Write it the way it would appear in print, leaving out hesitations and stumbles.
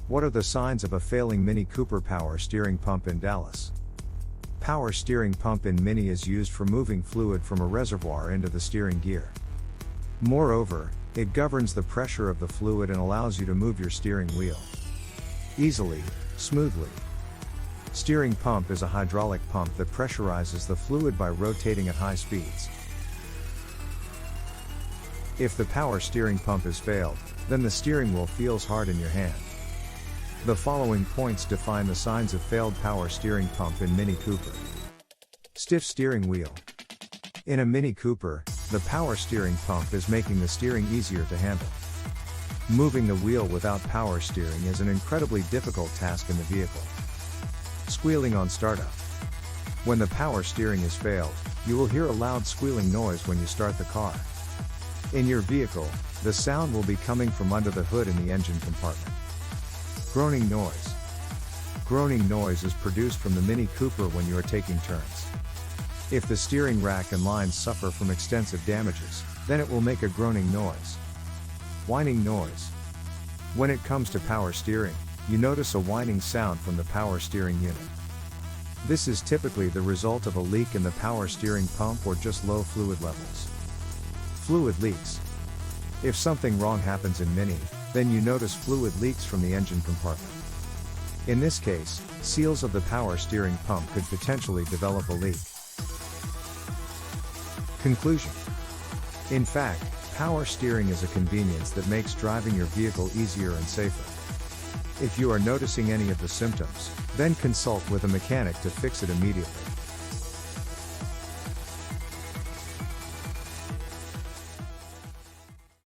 What are the signs of a failing Mini Cooper power steering pump in Dallas? Power steering pump in Mini is used for moving fluid from a reservoir into the steering gear. Moreover, it governs the pressure of the fluid and allows you to move your steering wheel easily, smoothly. Steering pump is a hydraulic pump that pressurizes the fluid by rotating at high speeds. If the power steering pump has failed, then the steering wheel feels hard in your hand. The following points define the signs of failed power steering pump in Mini Cooper. Stiff steering wheel. In a Mini Cooper, the power steering pump is making the steering easier to handle. Moving the wheel without power steering is an incredibly difficult task in the vehicle. Squealing on startup. When the power steering has failed, you will hear a loud squealing noise when you start the car. In your vehicle, the sound will be coming from under the hood in the engine compartment. Groaning noise. Groaning noise is produced from the Mini Cooper when you are taking turns. If the steering rack and lines suffer from extensive damages, then it will make a groaning noise. Whining noise. When it comes to power steering, you notice a whining sound from the power steering unit. This is typically the result of a leak in the power steering pump or just low fluid levels. Fluid leaks. If something wrong happens in Mini, then you notice fluid leaks from the engine compartment. In this case, seals of the power steering pump could potentially develop a leak. Conclusion. In fact, power steering is a convenience that makes driving your vehicle easier and safer. If you are noticing any of the symptoms, then consult with a mechanic to fix it immediately.